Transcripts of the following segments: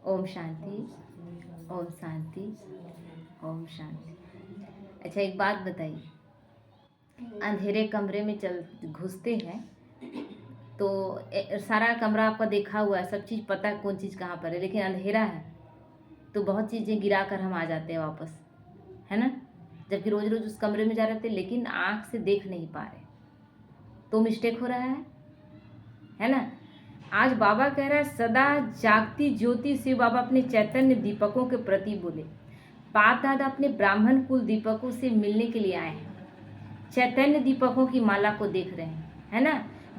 ओम शांति। ओम शांति। ओम शांति। अच्छा, एक बात बताइए, अंधेरे कमरे में चल घुसते हैं तो सारा कमरा आपका देखा हुआ है, सब चीज़ पता है कौन चीज़ कहाँ पर है, लेकिन अंधेरा है तो बहुत चीज़ें गिरा कर हम आ जाते हैं वापस, है ना। जबकि रोज़ रोज़ उस कमरे में जा रहे थे लेकिन आँख से देख नहीं पा रहे, तो मिस्टेक हो रहा है ना। आज बाबा कह रहा है सदा जागती ज्योति शिव बाबा अपने चैतन्य दीपकों के प्रति बोले। बाप दादा अपने ब्राह्मण कुल दीपकों से मिलने के लिए आए हैं, चैतन्य दीपकों की माला को देख रहे हैं, है ना।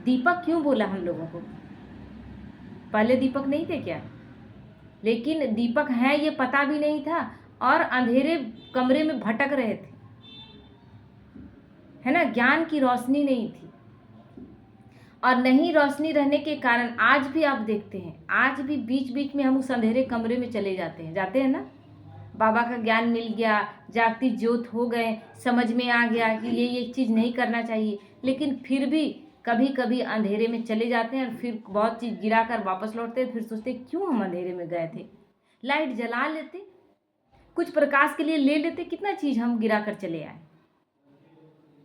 दीपक क्यों बोला हम लोगों को? पहले दीपक नहीं थे क्या? लेकिन दीपक हैं ये पता भी नहीं था और अंधेरे कमरे में भटक रहे थे, है ना। ज्ञान की रोशनी नहीं थी और नहीं रोशनी रहने के कारण आज भी आप देखते हैं, आज भी बीच बीच में हम उस अंधेरे कमरे में चले जाते हैं ना। बाबा का ज्ञान मिल गया, जागती ज्योत हो गए, समझ में आ गया कि ये चीज़ नहीं करना चाहिए, लेकिन फिर भी कभी कभी अंधेरे में चले जाते हैं और फिर बहुत चीज़ गिरा कर वापस लौटते हैं। फिर सोचते क्यों हम अंधेरे में गए थे, लाइट जला लेते, कुछ प्रकाश के लिए ले लेते, कितना चीज़ हम गिरा कर चले आए।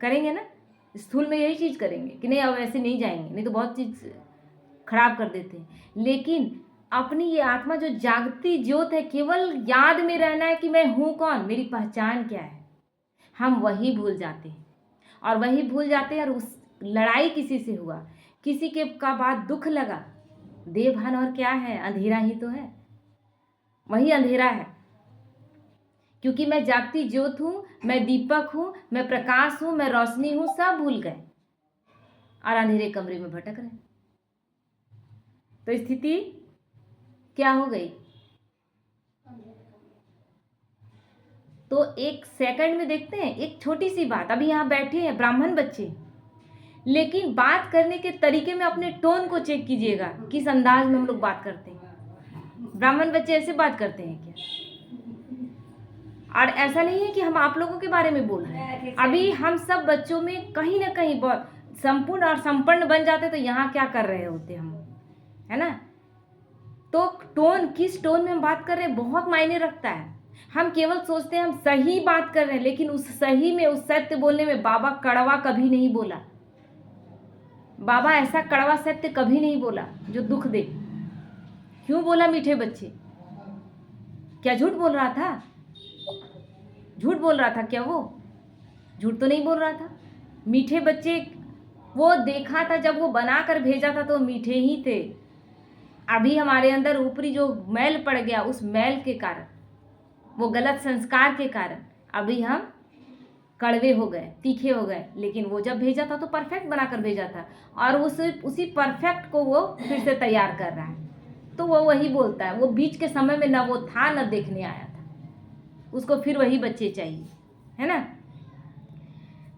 करेंगे ना, स्थूल में यही चीज़ करेंगे कि नहीं अब ऐसे नहीं जाएंगे, नहीं तो बहुत चीज़ खराब कर देते हैं। लेकिन अपनी ये आत्मा जो जागती ज्योत है, केवल याद में रहना है कि मैं हूँ कौन, मेरी पहचान क्या है, हम वही भूल जाते हैं। और वही भूल जाते हैं और उस लड़ाई किसी से हुआ, किसी के का बात दुख लगा, देवभान और क्या है, अंधेरा ही तो है, वही अंधेरा है। क्योंकि मैं जागती ज्योत हूँ, मैं दीपक हूँ, मैं प्रकाश हूँ, मैं रोशनी हूँ, सब भूल गए और अंधेरे कमरे में भटक रहे। तो स्थिति क्या हो गई? तो एक सेकंड में देखते हैं, एक छोटी सी बात, अभी यहाँ बैठे हैं ब्राह्मण बच्चे, लेकिन बात करने के तरीके में अपने टोन को चेक कीजिएगा, किस अंदाज में हम लोग बात करते हैं। ब्राह्मण बच्चे ऐसे बात करते हैं क्या? और ऐसा नहीं है कि हम आप लोगों के बारे में बोल रहे हैं, अभी हम सब बच्चों में कहीं ना कहीं बहुत संपूर्ण और संपन्न बन जाते तो यहाँ क्या कर रहे होते हम, है ना। तो टोन, किस टोन में हम बात कर रहे हैं बहुत मायने रखता है। हम केवल सोचते हैं हम सही बात कर रहे हैं, लेकिन उस सही में, उस सत्य बोलने में बाबा कड़वा कभी नहीं बोला। बाबा ऐसा कड़वा सत्य कभी नहीं बोला जो दुख दे। क्यों बोला मीठे बच्चे? क्या झूठ बोल रहा था? झूठ बोल रहा था क्या वो? झूठ तो नहीं बोल रहा था। मीठे बच्चे, वो देखा था जब वो बना कर भेजा था तो मीठे ही थे। अभी हमारे अंदर ऊपरी जो मैल पड़ गया, उस मैल के कारण, वो गलत संस्कार के कारण अभी हम कड़वे हो गए, तीखे हो गए। लेकिन वो जब भेजा था तो परफेक्ट बनाकर भेजा था और उसी परफेक्ट को वो फिर से तैयार कर रहा है। तो वो वही बोलता है, वो बीच के समय में ना वो था ना देखने आया था, उसको फिर वही बच्चे चाहिए, है ना।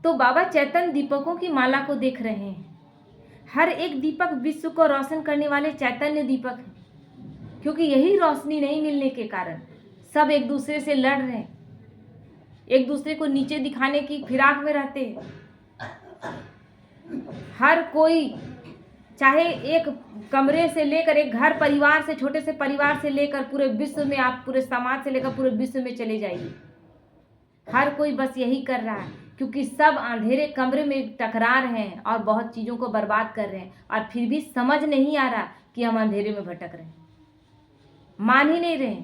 तो बाबा चैतन्य दीपकों की माला को देख रहे हैं। हर एक दीपक विश्व को रोशन करने वाले चैतन्य दीपक हैं, क्योंकि यही रोशनी नहीं मिलने के कारण सब एक दूसरे से लड़ रहे हैं, एक दूसरे को नीचे दिखाने की फिराक में रहते हैं। हर कोई, चाहे एक कमरे से लेकर, एक घर परिवार से, छोटे से परिवार से लेकर पूरे विश्व में, आप पूरे समाज से लेकर पूरे विश्व में चले जाइए, हर कोई बस यही कर रहा है, क्योंकि सब अंधेरे कमरे में टकरा रहे हैं और बहुत चीज़ों को बर्बाद कर रहे हैं। और फिर भी समझ नहीं आ रहा कि हम अंधेरे में भटक रहे हैं, मान ही नहीं रहे।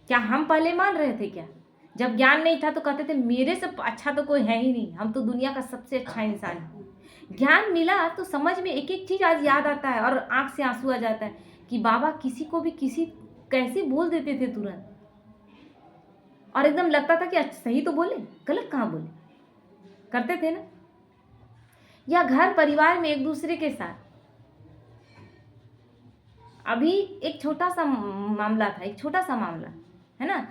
क्या हम पहले मान रहे थे क्या? जब ज्ञान नहीं था तो कहते थे मेरे से अच्छा तो कोई है ही नहीं, हम तो दुनिया का सबसे अच्छा इंसान है। ज्ञान मिला तो समझ में एक एक चीज़ आज याद आता है और आंख से आंसू आ जाता है कि बाबा किसी को भी किसी कैसे बोल देते थे तुरंत, और एकदम लगता था कि अच्छा सही तो बोले, गलत कहाँ बोले, करते थे ना। या घर परिवार में एक दूसरे के साथ, अभी एक छोटा सा मामला था, एक छोटा सा मामला है ना,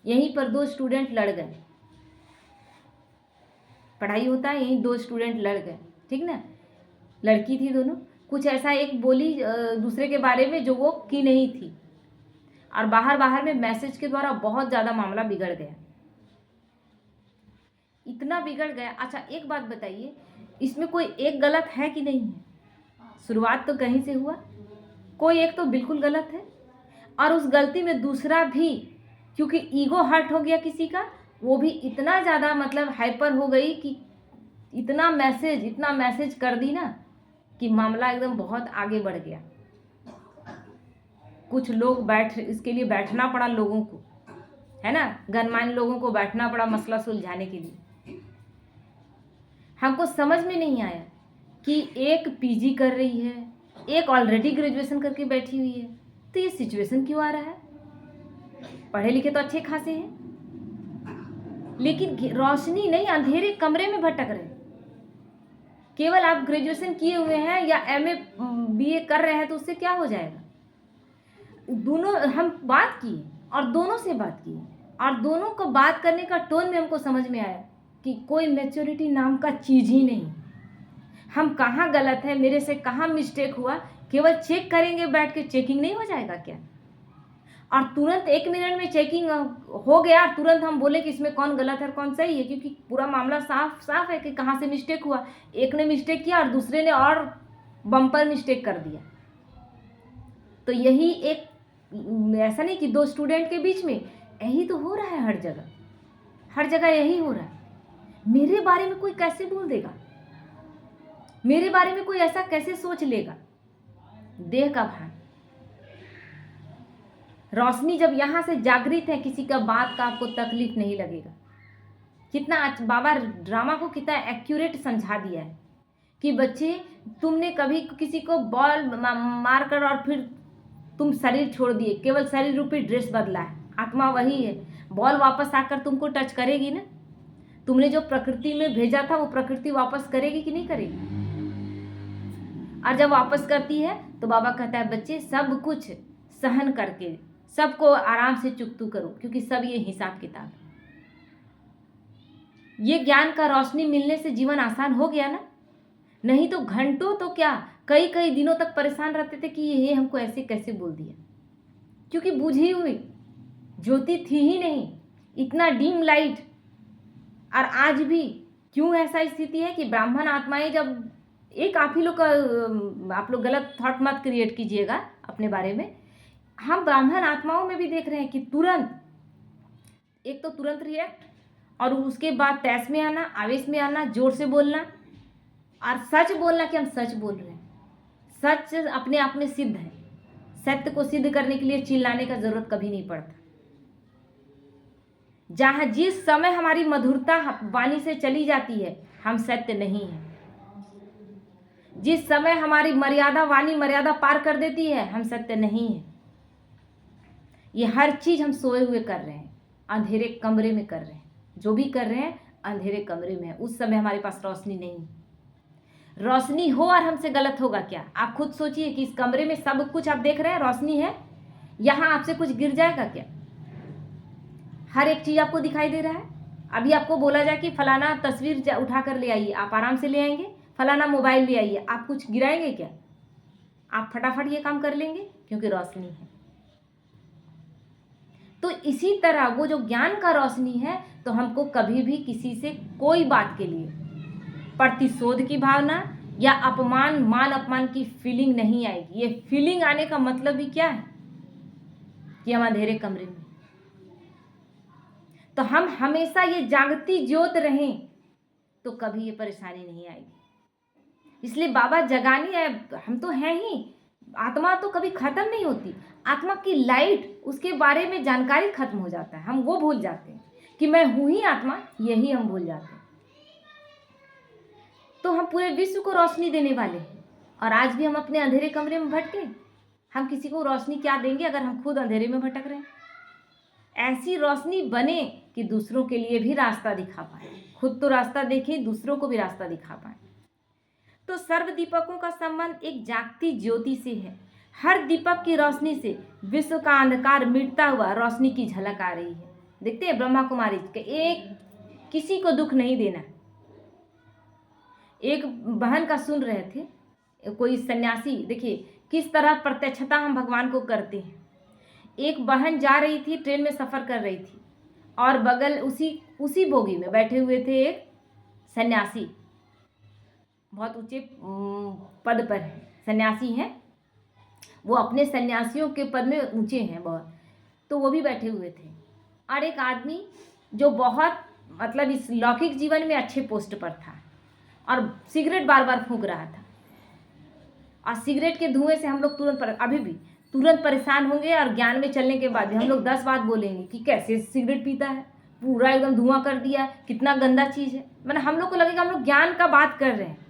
यहीं पर दो स्टूडेंट लड़ गए, पढ़ाई होता है, यहीं दो स्टूडेंट लड़ गए, ठीक ना, लड़की थी दोनों। कुछ ऐसा एक बोली दूसरे के बारे में जो वो की नहीं थी, और बाहर बाहर में मैसेज के द्वारा बहुत ज़्यादा मामला बिगड़ गया, इतना बिगड़ गया। अच्छा एक बात बताइए, इसमें कोई एक गलत है कि नहीं है? शुरुआत तो कहीं से हुआ, कोई एक तो बिल्कुल गलत है, और उस गलती में दूसरा भी, क्योंकि ईगो हर्ट हो गया किसी का, वो भी इतना ज़्यादा मतलब हाइपर हो गई कि इतना मैसेज कर दी ना कि मामला एकदम बहुत आगे बढ़ गया। कुछ लोग इसके लिए बैठना पड़ा लोगों को, है ना, गणमान्य लोगों को बैठना पड़ा मसला सुलझाने के लिए। हमको समझ में नहीं आया कि एक पीजी कर रही है, एक ऑलरेडी ग्रेजुएशन करके बैठी हुई है, तो ये सिचुएशन क्यों आ रहा है? पढ़े लिखे तो अच्छे खासे हैं, लेकिन रोशनी नहीं, अंधेरे कमरे में भटक रहे। केवल आप ग्रेजुएशन किए हुए हैं या एमए बीए कर रहे हैं तो उससे क्या हो जाएगा? दोनों हम बात किए और दोनों से बात की, और दोनों को बात करने का टोन में हमको समझ में आया कि कोई मैच्योरिटी नाम का चीज़ ही नहीं। हम कहाँ गलत है, मेरे से कहाँ मिस्टेक हुआ, केवल चेक करेंगे बैठ के, चेकिंग नहीं हो जाएगा क्या? और तुरंत 1 मिनट में चेकिंग हो गया, तुरंत हम बोले कि इसमें कौन गलत है और कौन सही है, क्योंकि पूरा मामला साफ है कि कहाँ से मिस्टेक हुआ। एक ने मिस्टेक किया और दूसरे ने और बम्पर मिस्टेक कर दिया। तो यही एक, ऐसा नहीं कि 2 स्टूडेंट के बीच में, यही तो हो रहा है हर जगह यही हो रहा है। मेरे बारे में कोई कैसे बोल देगा? मेरे बारे में कोई ऐसा कैसे सोच लेगा? देह का भान। रोशनी जब यहाँ से जागृत है, किसी का बात का आपको तकलीफ नहीं लगेगा। कितना बाबा ड्रामा को कितना एक्यूरेट समझा दिया है कि बच्चे, तुमने कभी किसी को बॉल मार कर और फिर तुम शरीर छोड़ दिए, केवल शरीर रूपी ड्रेस बदला है, आत्मा वही है। बॉल वापस आकर तुमको टच करेगी ना? तुमने जो प्रकृति में भेजा था वो प्रकृति वापस करेगी कि नहीं करेगी? और जब वापस करती है तो बाबा कहता है बच्चे सब कुछ सहन करके सबको आराम से चुकतू करो, क्योंकि सब ये हिसाब किताब है। ये ज्ञान का रोशनी मिलने से जीवन आसान हो गया ना, नहीं तो घंटों तो क्या कई दिनों तक परेशान रहते थे कि ये हमको ऐसे कैसे बोल दिया, क्योंकि बुझी हुई ज्योति थी ही नहीं, इतना डीम लाइट। और आज भी क्यों ऐसा स्थिति है कि ब्राह्मण आत्माएं, जब एक आप ही लोग का, आप लोग गलत थॉट मत क्रिएट कीजिएगा अपने बारे में, हम ब्राह्मण आत्माओं में भी देख रहे हैं कि तुरंत रिएक्ट, और उसके बाद तैस में आना, आवेश में आना, जोर से बोलना और सच बोलना कि हम सच बोल रहे हैं। सच अपने आप में सिद्ध है। सत्य को सिद्ध करने के लिए चिल्लाने का जरूरत कभी नहीं पड़ता। जहाँ जिस समय हमारी मधुरता वाणी से चली जाती है, हम सत्य नहीं है। जिस समय हमारी वाणी मर्यादा पार कर देती है, हम सत्य नहीं है। ये हर चीज हम सोए हुए कर रहे हैं, अंधेरे कमरे में कर रहे हैं। जो भी कर रहे हैं अंधेरे कमरे में है। उस समय हमारे पास रोशनी नहीं। रोशनी हो और हमसे गलत होगा क्या? आप खुद सोचिए कि इस कमरे में सब कुछ आप देख रहे हैं, रोशनी है, यहाँ आपसे कुछ गिर जाएगा क्या? हर एक चीज आपको दिखाई दे रहा है। अभी आपको बोला जाए कि फलाना तस्वीर उठा कर ले आइए, आप आराम से ले आएंगे। फलाना मोबाइल ले आइए, आप कुछ गिराएंगे क्या? आप फटाफट ये काम कर लेंगे, क्योंकि रोशनी है। तो इसी तरह वो जो ज्ञान का रोशनी है, तो हमको कभी भी किसी से कोई बात के लिए प्रतिशोध की भावना या मान अपमान की फीलिंग नहीं आएगी। ये फीलिंग आने का मतलब भी क्या है कि हम अंधेरे कमरे में, तो हम हमेशा ये जागती ज्योत रहें तो कभी ये परेशानी नहीं आएगी। इसलिए बाबा जगानी है, हम तो हैं ही। आत्मा तो कभी खत्म नहीं होती। आत्मा की लाइट, उसके बारे में जानकारी खत्म हो जाता है, हम वो भूल जाते हैं कि मैं हूं ही आत्मा, यही हम भूल जाते हैं। तो हम पूरे विश्व को रोशनी देने वाले हैं, और आज भी हम अपने अंधेरे कमरे में भटके। हम किसी को रोशनी क्या देंगे अगर हम खुद अंधेरे में भटक रहे हैं? ऐसी रोशनी बने कि दूसरों के लिए भी रास्ता दिखा पाए। खुद तो रास्ता देखे, दूसरों को भी रास्ता दिखा पाए। तो सर्व दीपकों का संबंध एक जागती ज्योति से है। हर दीपक की रोशनी से विश्व का अंधकार मिटता हुआ रोशनी की झलक आ रही है। देखते हैं ब्रह्मा कुमारी के, एक किसी को दुख नहीं देना। एक बहन का सुन रहे थे, कोई सन्यासी, देखिए किस तरह प्रत्यक्षता हम भगवान को करते हैं। एक बहन जा रही थी, ट्रेन में सफ़र कर रही थी, और बगल उसी बोगी में बैठे हुए थे एक सन्यासी, बहुत ऊंचे पद पर है, सन्यासी हैं। वो अपने सन्यासियों के पद में ऊंचे हैं बहुत, तो वो भी बैठे हुए थे। और एक आदमी जो बहुत मतलब इस लौकिक जीवन में अच्छे पोस्ट पर था और सिगरेट बार बार फूंक रहा था, और सिगरेट के धुएं से हम लोग अभी भी तुरंत परेशान होंगे, और ज्ञान में चलने के बाद भी हम लोग 10 बात बोलेंगे कि कैसे सिगरेट पीता है, पूरा एकदम धुआं कर दिया, कितना गंदा चीज़ है। मतलब हम लोग को लगेगा हम लोग ज्ञान का बात कर रहे हैं,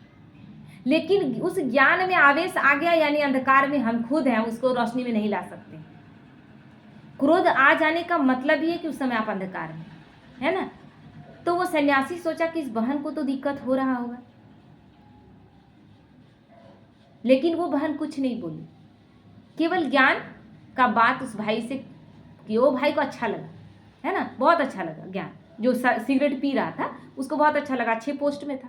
लेकिन उस ज्ञान में आवेश आ गया यानी अंधकार में हम खुद हैं, उसको रोशनी में नहीं ला सकते। क्रोध आ जाने का मतलब ही है कि उस समय आप अंधकार में, है ना। तो वो सन्यासी सोचा कि इस बहन को तो दिक्कत हो रहा होगा, लेकिन वो बहन कुछ नहीं बोली, केवल ज्ञान का बात उस भाई से कि वो भाई को अच्छा लगा, है ना, बहुत अच्छा लगा ज्ञान। जो सिगरेट पी रहा था उसको बहुत अच्छा लगा, अच्छे पोस्ट में था।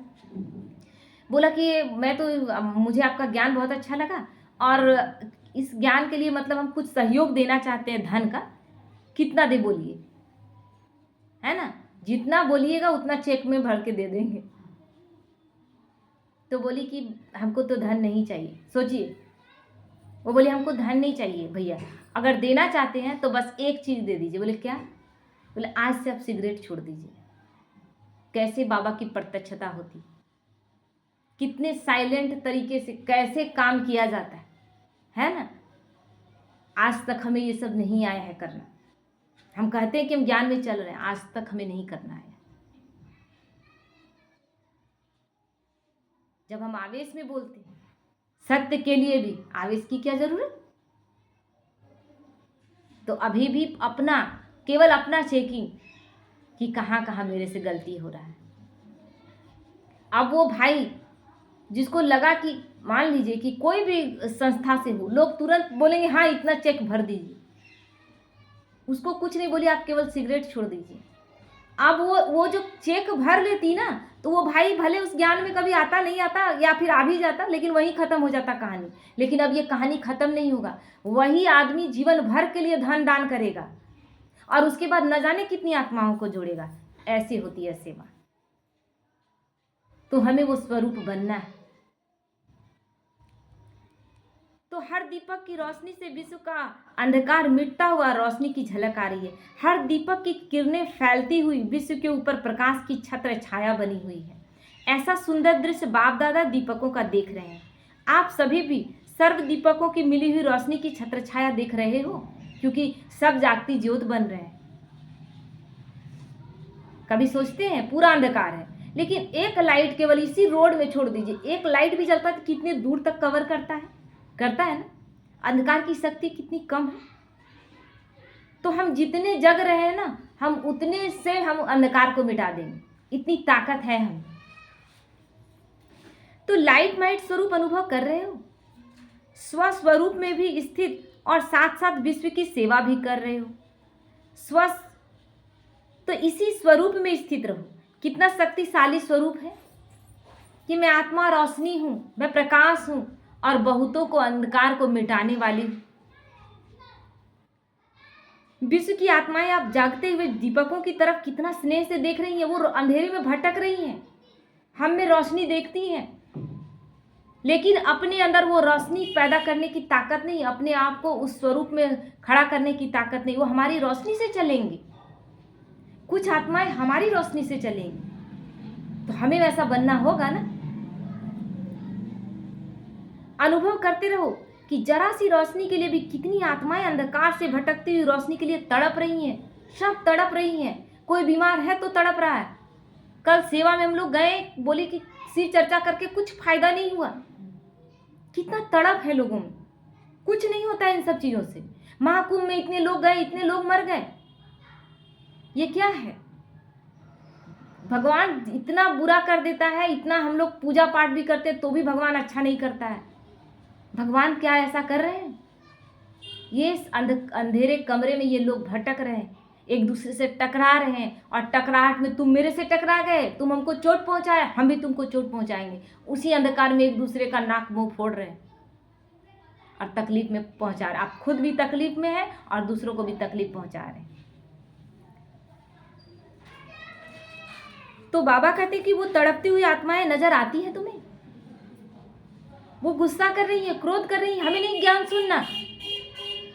बोला कि मुझे आपका ज्ञान बहुत अच्छा लगा, और इस ज्ञान के लिए मतलब हम कुछ सहयोग देना चाहते हैं, धन का। कितना दे बोलिए, है ना, जितना बोलिएगा उतना चेक में भर के दे देंगे। तो बोली कि हमको तो धन नहीं चाहिए। सोचिए, वो बोली हमको धन नहीं चाहिए भैया, अगर देना चाहते हैं तो बस एक चीज़ दे दीजिए। बोले क्या? बोले आज से आप सिगरेट छोड़ दीजिए। कैसे बाबा की प्रत्यक्षता होती, कितने साइलेंट तरीके से कैसे काम किया जाता है ना। आज तक हमें ये सब नहीं आया है करना। हम कहते हैं कि हम ज्ञान में चल रहे हैं, आज तक हमें नहीं करना है। जब हम आवेश में बोलते हैं, सत्य के लिए भी आवेश की क्या जरूरत। तो अभी भी केवल अपना चेकिंग कि कहाँ कहाँ मेरे से गलती हो रहा है। अब वो भाई जिसको लगा कि मान लीजिए कि कोई भी संस्था से हो, लोग तुरंत बोलेंगे हाँ इतना चेक भर दीजिए, उसको कुछ नहीं बोलिए, आप केवल सिगरेट छोड़ दीजिए। अब वो जो चेक भर लेती ना, तो वो भाई भले उस ज्ञान में कभी आता नहीं आता, या फिर आ भी जाता, लेकिन वहीं खत्म हो जाता कहानी। लेकिन अब ये कहानी खत्म नहीं होगा, वही आदमी जीवन भर के लिए धन दान करेगा और उसके बाद न जाने कितनी आत्माओं को जोड़ेगा। ऐसी होती है सेवा। तो हमें वो स्वरूप बनना है। तो हर दीपक की रोशनी से विश्व का अंधकार मिटता हुआ रोशनी की झलक आ रही है। हर दीपक की किरणें फैलती हुई विश्व के ऊपर प्रकाश की छत्र छाया बनी हुई है। ऐसा सुंदर दृश्य बाप दादा दीपकों का देख रहे हैं। आप सभी भी सर्व दीपकों की मिली हुई रोशनी की छत्र छाया देख रहे हो, क्योंकि सब जागती ज्योत बन रहे हैं। कभी सोचते हैं पूरा अंधकार है, लेकिन एक लाइट केवल इसी रोड में छोड़ दीजिए, एक लाइट भी जलता है तो कितने दूर तक कवर करता है ना। अंधकार की शक्ति कितनी कम है। तो हम जितने जग रहे हैं ना, हम उतने से हम अंधकार को मिटा देंगे, इतनी ताकत है हम। तो लाइट माइट स्वरूप अनुभव कर रहे हो, स्वस्वरूप में भी स्थित और साथ साथ विश्व की सेवा भी कर रहे हो। तो इसी स्वरूप में स्थित रहो। कितना शक्तिशाली स्वरूप है कि मैं आत्मा रोशनी हूं, मैं प्रकाश हूं और बहुतों को अंधकार को मिटाने वाली हूं। विश्व की आत्माएं आप जागते हुए दीपकों की तरफ कितना स्नेह से देख रही हैं। वो अंधेरे में भटक रही हैं, हम में रोशनी देखती हैं, लेकिन अपने अंदर वो रोशनी पैदा करने की ताकत नहीं, अपने आप को उस स्वरूप में खड़ा करने की ताकत नहीं। वो हमारी रोशनी से चलेंगी, कुछ आत्माएं हमारी रोशनी से चलेंगी। तो हमें वैसा बनना होगा ना। अनुभव करते रहो कि जरा सी रोशनी के लिए भी कितनी आत्माएं अंधकार से भटकती हुई रोशनी के लिए तड़प रही हैं। सब तड़प रही हैं। कोई बीमार है तो तड़प रहा है। कल सेवा में हम लोग गए, बोले कि शिव चर्चा करके कुछ फायदा नहीं हुआ। कितना तड़प है लोगों में, कुछ नहीं होता है इन सब चीजों से। महाकुंभ में इतने लोग गए, इतने लोग मर गए, ये क्या है? भगवान इतना बुरा कर देता है, इतना हम लोग पूजा पाठ भी करते तो भी भगवान अच्छा नहीं करता है। भगवान क्या ऐसा कर रहे हैं? ये अंधेरे कमरे में ये लोग भटक रहे हैं, एक दूसरे से टकरा रहे हैं, और टकराहट में तुम मेरे से टकरा गए, तुम हमको चोट पहुंचाए, हम भी तुमको चोट पहुंचाएंगे। उसी अंधकार में एक दूसरे का नाक मुंह फोड़ रहे हैं और तकलीफ में पहुंचा रहे। आप खुद भी तकलीफ में हैं और दूसरों को भी तकलीफ पहुंचा रहे हैं। तो बाबा कहते कि वो तड़पती हुई आत्माएं नजर आती है तुम्हें? वो गुस्सा कर रही है, क्रोध कर रही है, हमें नहीं ज्ञान सुनना।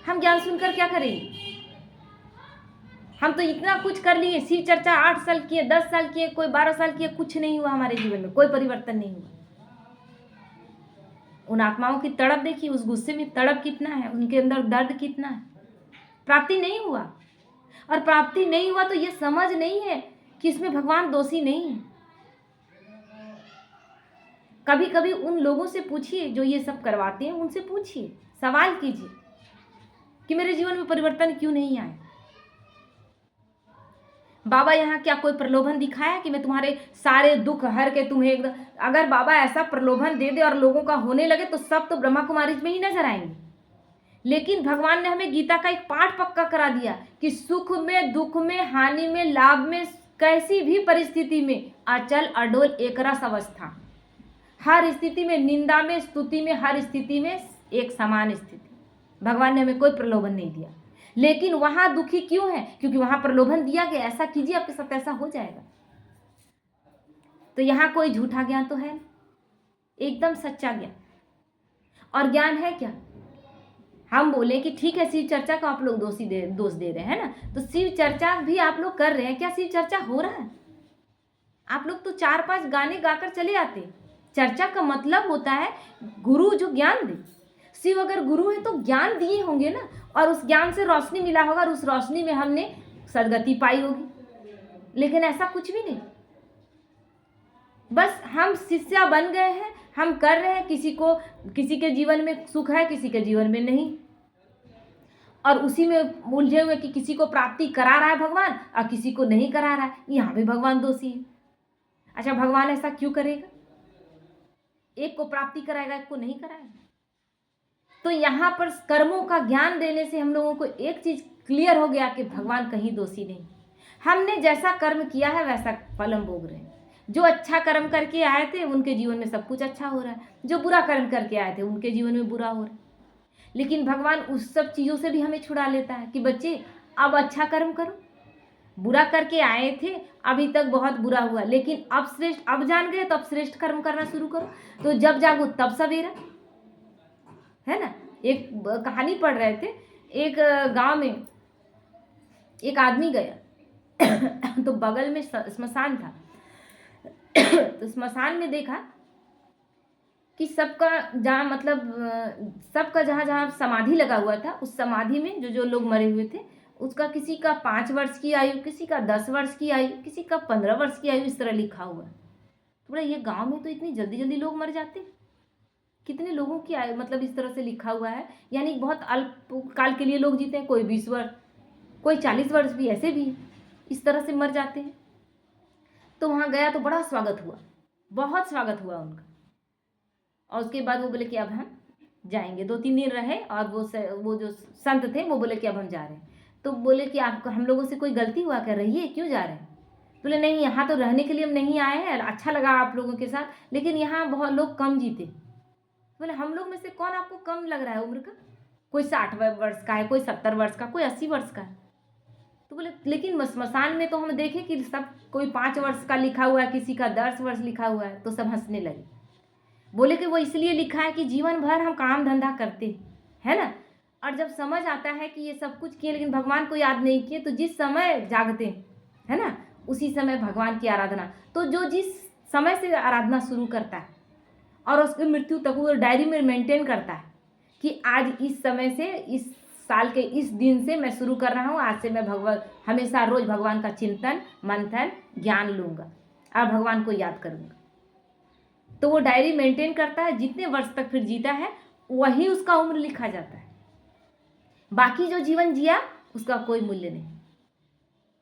हम ज्ञान सुनकर क्या करेंगे? हम तो इतना कुछ कर लिए, शिव चर्चा 8 साल किए, 10 साल किए, कोई 12 साल किए, कुछ नहीं हुआ हमारे जीवन में, कोई परिवर्तन नहीं हुआ। उन आत्माओं की तड़प देखिए, उस गुस्से में तड़प कितना है, उनके अंदर दर्द कितना है। प्राप्ति नहीं हुआ, और प्राप्ति नहीं हुआ तो ये समझ नहीं है कि इसमें भगवान दोषी नहीं है। कभी कभी उन लोगों से पूछिए जो ये सब करवाते हैं, उनसे पूछिए, सवाल कीजिए कि मेरे जीवन में परिवर्तन क्यों नहीं आया। बाबा यहाँ क्या कोई प्रलोभन दिखाया कि मैं तुम्हारे सारे दुख हर के तुम्हें एकदम, अगर बाबा ऐसा प्रलोभन दे दे और लोगों का होने लगे तो सब तो ब्रह्मा कुमारी में ही नजर आएंगे। लेकिन भगवान ने हमें गीता का एक पाठ पक्का करा दिया कि सुख में, दुख में, हानि में, लाभ में, कैसी भी परिस्थिति में अचल अडोल एक रस अवस्था, हर स्थिति में, निंदा में, स्तुति में, हर स्थिति में एक समान स्थिति। भगवान ने हमें कोई प्रलोभन नहीं दिया। लेकिन वहां दुखी क्यों है? क्योंकि वहां प्रलोभन दिया गया, ऐसा कीजिए आपके साथ ऐसा हो जाएगा। तो यहाँ कोई झूठा ज्ञान तो है, एकदम सच्चा ज्ञान। और ज्ञान है क्या? हम बोले कि ठीक है शिव चर्चा को आप लोग दोष दे रहे हैं ना, तो शिव चर्चा भी आप लोग कर रहे हैं, क्या शिव चर्चा हो रहा है? आप लोग तो 4-5 गाने गाकर चले आते। चर्चा का मतलब होता है गुरु जो ज्ञान दे। शिव अगर गुरु है तो ज्ञान दिए होंगे ना, और उस ज्ञान से रोशनी मिला होगा, और उस रोशनी में हमने सदगति पाई होगी। लेकिन ऐसा कुछ भी नहीं, बस हम शिष्या बन गए हैं, हम कर रहे हैं, किसी के जीवन में सुख है, किसी के जीवन में नहीं, और उसी में उलझे हुए कि किसी को प्राप्ति करा रहा है भगवान और किसी को नहीं करा रहा है, यहाँ भी भगवान दोषी है। अच्छा, भगवान ऐसा क्यों करेगा? एक को प्राप्ति कराएगा, एक को नहीं कराएगा। तो यहाँ पर कर्मों का ज्ञान देने से हम लोगों को एक चीज क्लियर हो गया कि भगवान कहीं दोषी नहीं। हमने जैसा कर्म किया है वैसा फल हम भोग रहे हैं। जो अच्छा कर्म करके आए थे उनके जीवन में सब कुछ अच्छा हो रहा है, जो बुरा कर्म करके आए थे उनके जीवन में बुरा हो रहा है। लेकिन भगवान उस सब चीज़ों से भी हमें छुड़ा लेता है कि बच्चे अब अच्छा कर्म करो। बुरा करके आए थे, अभी तक बहुत बुरा हुआ, लेकिन अब जान गए तो अब श्रेष्ठ कर्म करना शुरू करो। तो जब जागो तब सवेरा, है ना। एक कहानी पढ़ रहे थे, एक गांव में एक आदमी गया तो बगल में स्मशान था तो स्मशान में देखा कि सबका जहाँ समाधि लगा हुआ था, उस समाधि में जो लोग मरे हुए थे, उसका किसी का 5 वर्ष की आयु, किसी का 10 वर्ष की आयु, किसी का 15 वर्ष की आयु, इस तरह लिखा हुआ है। तो बोला ये गांव में तो इतनी जल्दी जल्दी लोग मर जाते, कितने लोगों की आयु इस तरह से लिखा हुआ है, यानी बहुत अल्प काल के लिए लोग जीते हैं, कोई 20 वर्ष, कोई 40 वर्ष भी, ऐसे भी इस तरह से मर जाते हैं। तो वहाँ गया तो बड़ा स्वागत हुआ, बहुत स्वागत हुआ उनका। और उसके बाद वो बोले कि अब हम जाएंगे। 2-3 दिन रहे और वो जो संत थे वो बोले कि अब हम जा रहे हैं। तो बोले कि आपको हम लोगों से कोई गलती हुआ, कर रही है, क्यों जा रहे हैं? बोले नहीं, यहाँ तो रहने के लिए हम नहीं आए हैं, अच्छा लगा आप लोगों के साथ, लेकिन यहाँ बहुत लोग कम जीते। बोले हम लोग में से कौन आपको कम लग रहा है उम्र का? कोई 60 वर्ष का है, कोई 70 वर्ष का, कोई 80 वर्ष का है। तो बोले लेकिन स्मशान में तो हम देखे कि सब कोई 5 वर्ष का लिखा हुआ है, किसी का 10 वर्ष लिखा हुआ है। तो सब हंसने लगे। बोले कि वो इसलिए लिखा है कि जीवन भर हम काम धंधा करते है ना, और जब समझ आता है कि ये सब कुछ किए लेकिन भगवान को याद नहीं किए, तो जिस समय जागते है ना, उसी समय भगवान की आराधना। तो जो जिस समय से आराधना शुरू करता है और उसकी मृत्यु तक वो डायरी में मेंटेन करता है कि आज इस समय से, इस साल के इस दिन से मैं शुरू कर रहा हूँ, आज से मैं हमेशा रोज भगवान का चिंतन, मंथन, ज्ञान लूँगा और भगवान को याद करूँगा। तो वो डायरी मेंटेन करता है, जितने वर्ष तक फिर जीता है वही उसका उम्र लिखा जाता है। बाकी जो जीवन जिया उसका कोई मूल्य नहीं,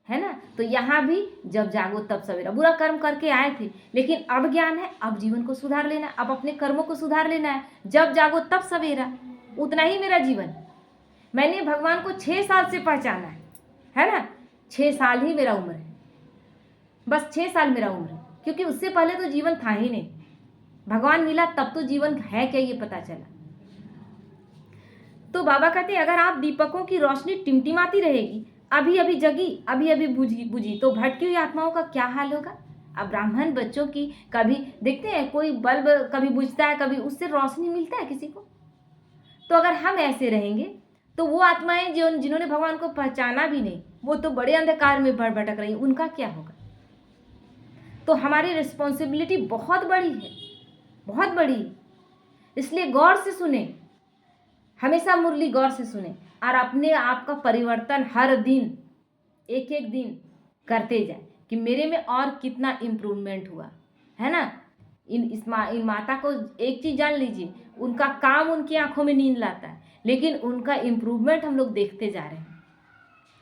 है ना। तो यहाँ भी जब जागो तब सवेरा। बुरा कर्म करके आए थे, लेकिन अब ज्ञान है, अब जीवन को सुधार लेना है, अब अपने कर्मों को सुधार लेना है। जब जागो तब सवेरा, उतना ही मेरा जीवन। मैंने भगवान को 6 साल से पहचाना है ना, 6 साल ही मेरा उम्र है, बस 6 साल मेरा उम्र है, क्योंकि उससे पहले तो जीवन था ही नहीं। भगवान मिला तब तो जीवन है क्या ये पता चला। तो बाबा कहते हैं अगर आप दीपकों की रोशनी टिमटिमाती रहेगी, अभी अभी जगी, अभी अभी बुझी, तो भटकी हुई आत्माओं का क्या हाल होगा। अब ब्राह्मण बच्चों की कभी देखते हैं कोई बल्ब कभी बुझता है, कभी उससे रोशनी मिलता है किसी को। तो अगर हम ऐसे रहेंगे तो वो आत्माएं जिन्होंने भगवान को पहचाना भी नहीं, वो तो बड़े अंधकार में भटक रही, उनका क्या होगा। तो हमारी रिस्पॉन्सिबिलिटी बहुत बड़ी है, बहुत बड़ी है। इसलिए गौर से सुने, हमेशा मुरली गौर से सुने और अपने आप का परिवर्तन हर दिन एक एक दिन करते जाए कि मेरे में और कितना इम्प्रूवमेंट हुआ है ना। इन माता को एक चीज़ जान लीजिए, उनका काम उनकी आंखों में नींद लाता है, लेकिन उनका इम्प्रूवमेंट हम लोग देखते जा रहे हैं,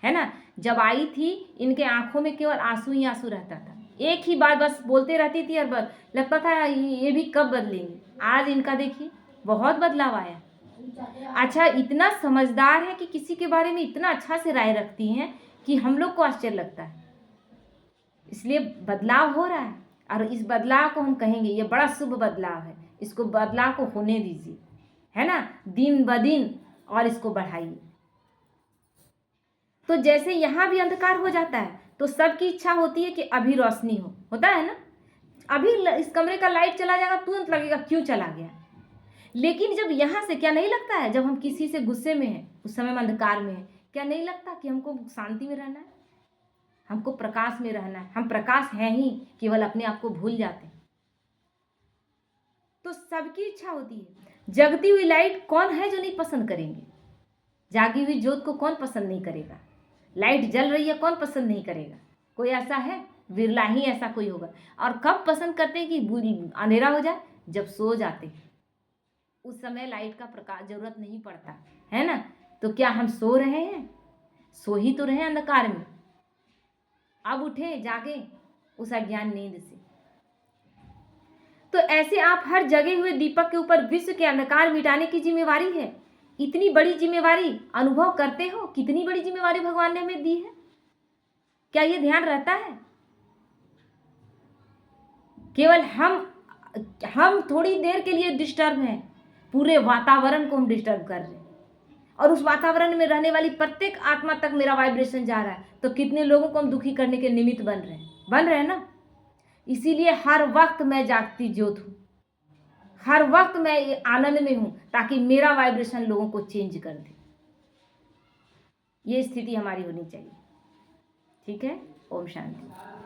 है ना। जब आई थी इनके आंखों में केवल आंसू ही आंसू रहता था, एक ही बात बस बोलते रहती थी और बस लगता था ये भी कब बदलेंगे। आज इनका देखिए बहुत बदलाव आया। अच्छा, इतना समझदार है कि किसी के बारे में इतना अच्छा से राय रखती हैं कि हम लोग को आश्चर्य लगता है। इसलिए बदलाव हो रहा है और इस बदलाव को हम कहेंगे ये बड़ा शुभ बदलाव है, इसको बदलाव को होने दीजिए, है ना, दिन ब दिन, और इसको बढ़ाइए। तो जैसे यहाँ भी अंधकार हो जाता है तो सबकी इच्छा होती है कि अभी रोशनी होता है ना। अभी इस कमरे का लाइट चला जाएगा तुरंत लगेगा क्यों चला गया। लेकिन जब यहाँ से क्या नहीं लगता है, जब हम किसी से गुस्से में हैं, उस समय हम अंधकार में हैं, क्या नहीं लगता कि हमको शांति में रहना है, हमको प्रकाश में रहना है। हम प्रकाश हैं ही, केवल अपने आप को भूल जाते हैं। तो सबकी इच्छा होती है। जगती हुई लाइट कौन है जो नहीं पसंद करेंगे, जागी हुई ज्योत को कौन पसंद नहीं करेगा, लाइट जल रही है कौन पसंद नहीं करेगा। कोई ऐसा है, विरला ही ऐसा कोई होगा। और कब पसंद करते हैं कि अंधेरा हो जाए, जब सो जाते हैं, उस समय लाइट का प्रकाश जरूरत नहीं पड़ता है ना। तो क्या हम सो रहे हैं, सो ही तो रहे अंधकार में। अब उठे जागे उस अज्ञान नींद से। तो ऐसे आप हर जगे हुए दीपक के ऊपर विश्व के अंधकार मिटाने की जिम्मेवारी है। इतनी बड़ी जिम्मेवारी अनुभव करते हो, कितनी बड़ी जिम्मेवारी भगवान ने हमें दी है, क्या ये ध्यान रहता है। केवल हम थोड़ी देर के लिए डिस्टर्ब हैं, पूरे वातावरण को हम डिस्टर्ब कर रहे हैं, और उस वातावरण में रहने वाली प्रत्येक आत्मा तक मेरा वाइब्रेशन जा रहा है। तो कितने लोगों को हम दुखी करने के निमित्त बन रहे हैं ना। इसीलिए हर वक्त मैं जागती ज्योत हूँ, हर वक्त मैं आनंद में हूँ, ताकि मेरा वाइब्रेशन लोगों को चेंज कर दे। ये स्थिति हमारी होनी चाहिए। ठीक है, ओम शांति।